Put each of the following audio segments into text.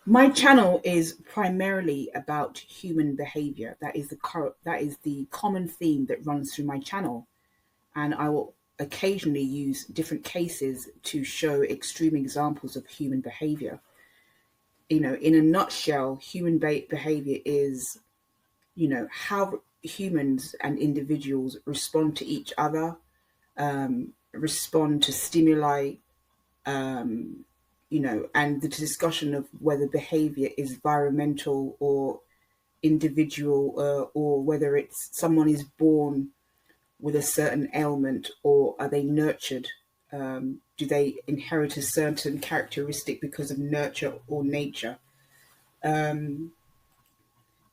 My channel is primarily about human behavior. That is the common theme that runs through my channel, and I will occasionally use different cases to show extreme examples of human behavior. In a nutshell, behavior is, how humans and individuals respond to each other, respond to stimuli, and the discussion of whether behavior is environmental or individual, or whether it's someone is born with a certain ailment or are they nurtured. Do they inherit a certain characteristic because of nurture or nature? And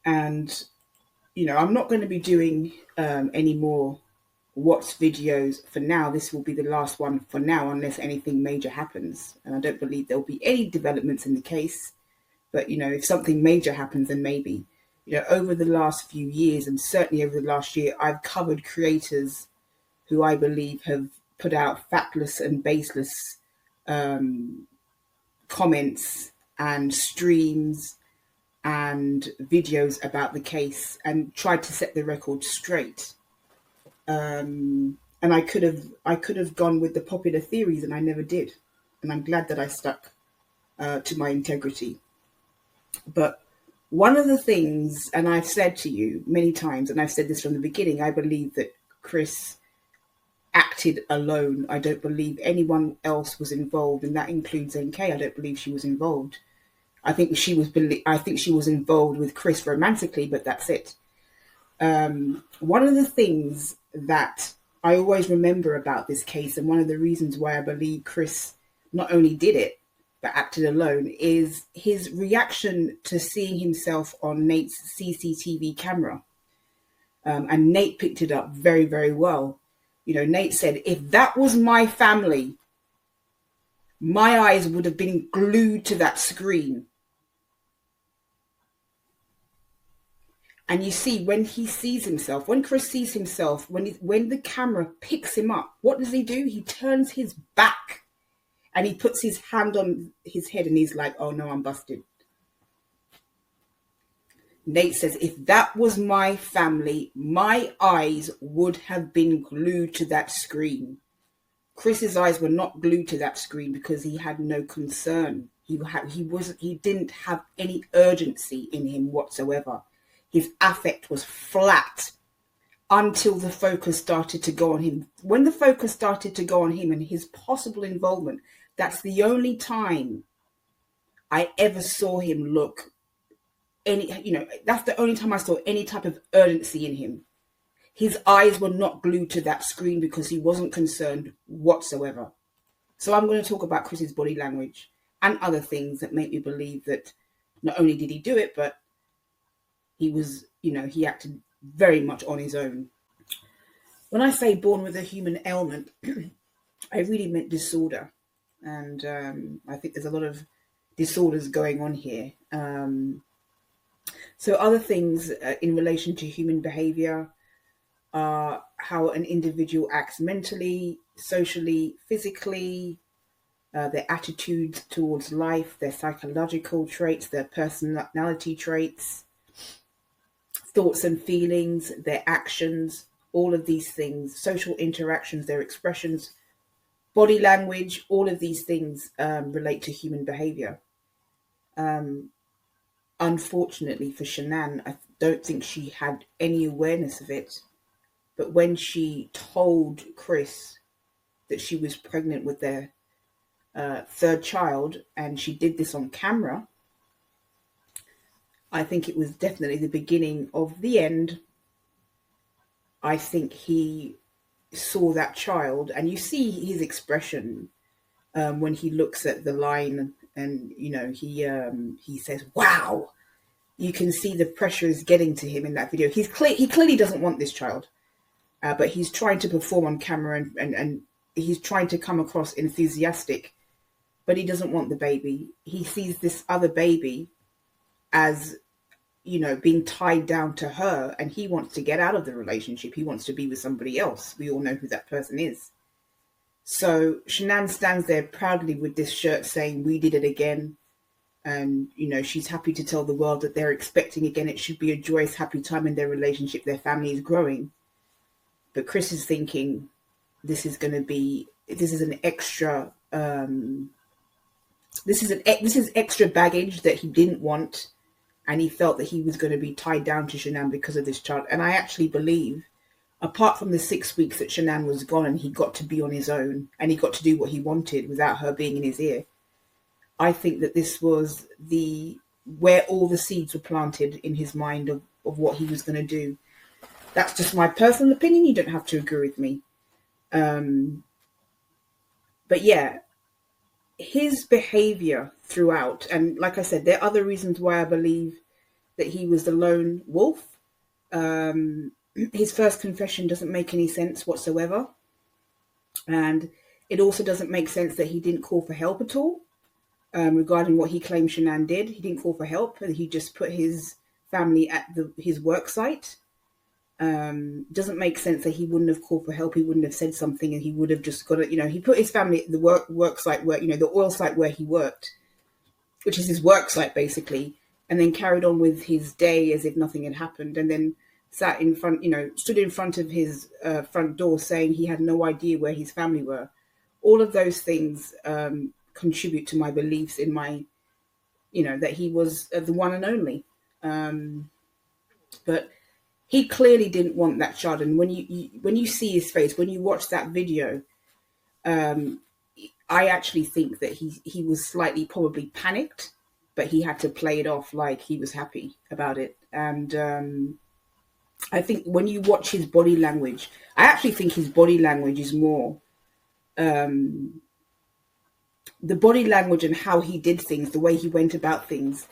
I'm not going to be doing any more Watts videos for now. This will be the last one for now, unless anything major happens. And I don't believe there'll be any developments in the case. But, if something major happens, then maybe. Over the last few years, and certainly over the last year, I've covered creators who I believe have put out factless and baseless comments and streams and videos about the case, and tried to set the record straight. And I could have gone with the popular theories, and I never did. And I'm glad that I stuck to my integrity. But one of the things, and I've said to you many times, and I've said this from the beginning, I believe that Chris acted alone. I don't believe anyone else was involved, and that includes NK. I don't believe she was involved. I think she was involved with Chris romantically, but that's it. One of the things that I always remember about this case, and one of the reasons why I believe Chris not only did it, but acted alone, is his reaction to seeing himself on Nate's CCTV camera. And Nate picked it up very, very well. Nate said, if that was my family, my eyes would have been glued to that screen. And you see, when he sees himself, when Chris sees himself, when the camera picks him up, what does he do? He turns his back and he puts his hand on his head and he's like, oh no, I'm busted. Nate says, if that was my family, my eyes would have been glued to that screen. Chris's eyes were not glued to that screen because he had no concern. He didn't have any urgency in him whatsoever. His affect was flat until the focus started to go on him. When the focus started to go on him and his possible involvement, that's the only time I ever saw him look that's the only time I saw any type of urgency in him. His eyes were not glued to that screen because he wasn't concerned whatsoever. So I'm going to talk about Chris's body language and other things that make me believe that not only did he do it, but he acted very much on his own. When I say born with a human ailment, I really meant disorder. And I think there's a lot of disorders going on here. So other things in relation to human behavior are how an individual acts mentally, socially, physically, their attitudes towards life, their psychological traits, their personality traits, thoughts and feelings, their actions, all of these things, social interactions, their expressions, body language, all of these things relate to human behavior. Unfortunately for Shanann, I don't think she had any awareness of it. But when she told Chris that she was pregnant with their third child, and she did this on camera, I think it was definitely the beginning of the end. I think he saw that child, and you see his expression when he looks at the line, and he says, "Wow." You can see the pressure is getting to him in that video. He clearly doesn't want this child, but he's trying to perform on camera, and he's trying to come across enthusiastic, but he doesn't want the baby. He sees this other baby as, being tied down to her, and he wants to get out of the relationship. He wants to be with somebody else. We all know who that person is. So Shanann stands there proudly with this shirt saying, "We did it again." And, she's happy to tell the world that they're expecting again, it should be a joyous, happy time in their relationship. Their family is growing. But Chris is thinking this is an extra, this is extra baggage that he didn't want. And he felt that he was going to be tied down to Shanann because of this child. And I actually believe, apart from the 6 weeks that Shanann was gone and he got to be on his own and he got to do what he wanted without her being in his ear, I think that this was where all the seeds were planted in his mind of what he was going to do. That's just my personal opinion. You don't have to agree with me. But yeah, his behavior throughout, and like I said, there are other reasons why I believe that he was the lone wolf. His first confession doesn't make any sense whatsoever. And it also doesn't make sense that he didn't call for help at all. Regarding what he claimed Shanann did, he didn't call for help. He just put his family at his work site. Doesn't make sense that he wouldn't have called for help. He wouldn't have said something, and he would have just got it. He put his family at the work site where, the oil site where he worked, which is his work site basically, and then carried on with his day as if nothing had happened, and then stood in front of his front door saying he had no idea where his family were. All of those things contribute to my beliefs in that he was the one and only. But he clearly didn't want that child. And when you see his face, when you watch that video, I actually think that he was slightly probably panicked, but he had to play it off like he was happy about it. And I think when you watch his body language, I actually think his body language is more the body language and how he did things, the way he went about things,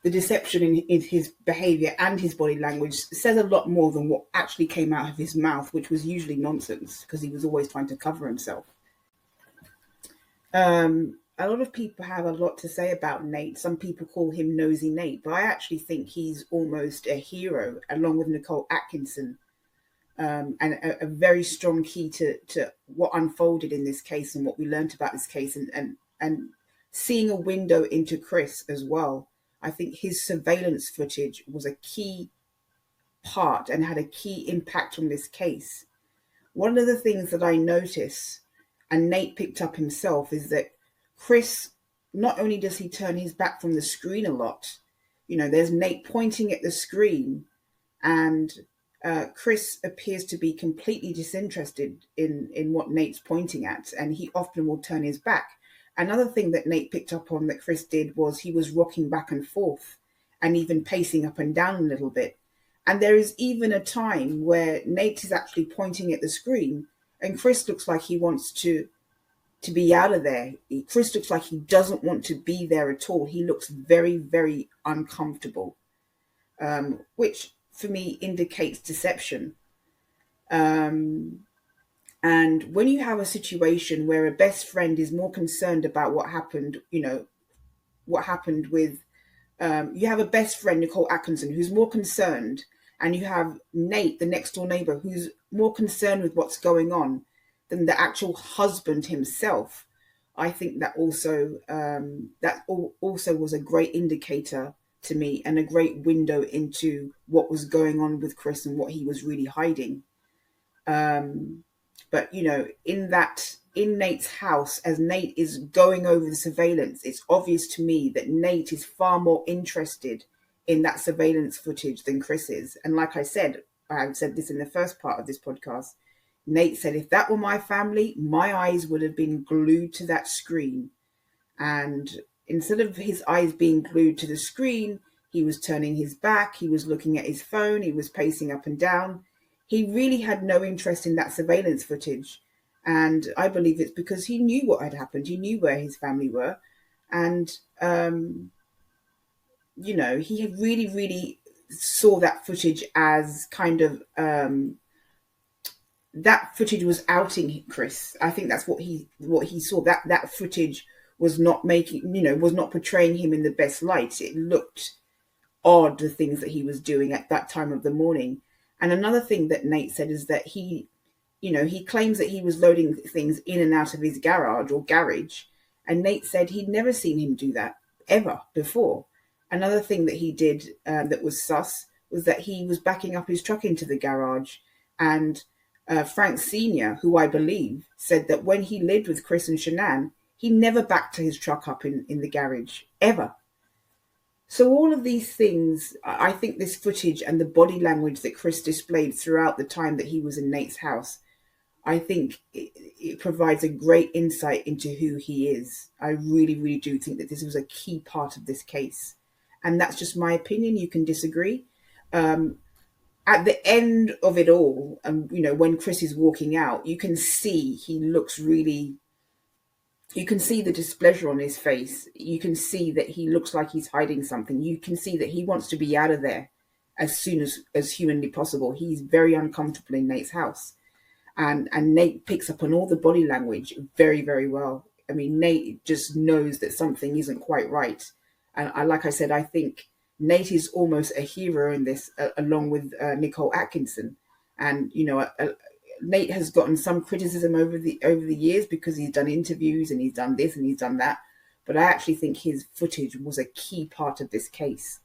the deception in his behavior and his body language says a lot more than what actually came out of his mouth, which was usually nonsense because he was always trying to cover himself. A lot of people have a lot to say about Nate. Some people call him Nosy Nate, but I actually think he's almost a hero, along with Nicole Atkinson, and a very strong key to what unfolded in this case and what we learned about this case, and seeing a window into Chris as well. I think his surveillance footage was a key part and had a key impact on this case. One of the things that I notice, and Nate picked up himself, is that Chris, not only does he turn his back from the screen a lot, there's Nate pointing at the screen, and Chris appears to be completely disinterested in what Nate's pointing at, and he often will turn his back. Another thing that Nate picked up on that Chris did was he was rocking back and forth and even pacing up and down a little bit. And there is even a time where Nate is actually pointing at the screen and Chris looks like he wants to be out of there. Chris looks like he doesn't want to be there at all. He looks very, very uncomfortable, which for me indicates deception. And when you have a situation where a best friend is more concerned about what happened, what happened with, you have a best friend, Nicole Atkinson, who's more concerned, and you have Nate, the next door neighbor, who's more concerned with what's going on than the actual husband himself. I think that also was a great indicator to me and a great window into what was going on with Chris and what he was really hiding. But, in Nate's house, as Nate is going over the surveillance, it's obvious to me that Nate is far more interested in that surveillance footage than Chris is. And like I said this in the first part of this podcast, Nate said, if that were my family, my eyes would have been glued to that screen. And instead of his eyes being glued to the screen, he was turning his back, he was looking at his phone, he was pacing up and down. He really had no interest in that surveillance footage. And I believe it's because he knew what had happened. He knew where his family were. And, he had really, really saw that footage as kind of, that footage was outing Chris. I think that's what he saw. That footage was not was not portraying him in the best light. It looked odd, the things that he was doing at that time of the morning. And another thing that Nate said is that he claims that he was loading things in and out of his garage or garage. And Nate said he'd never seen him do that. ever before. Another thing that he did that was sus was that he was backing up his truck into the garage, and Frank Sr., who I believe, said that when he lived with Chris and Shanann, he never backed his truck up in the garage, ever. So all of these things, I think this footage and the body language that Chris displayed throughout the time that he was in Nate's house, I think it provides a great insight into who he is. I really, really do think that this was a key part of this case. And that's just my opinion. You can disagree. At the end of it all, when Chris is walking out, you can see he looks really, you can see the displeasure on his face. You can see that he looks like he's hiding something. You can see that he wants to be out of there as soon as humanly possible. He's very uncomfortable in Nate's house. And Nate picks up on all the body language very, very well. I mean, Nate just knows that something isn't quite right. And like I said, I think Nate is almost a hero in this, along with Nicole Atkinson. And Nate has gotten some criticism over the years because he's done interviews and he's done this and he's done that. But I actually think his footage was a key part of this case.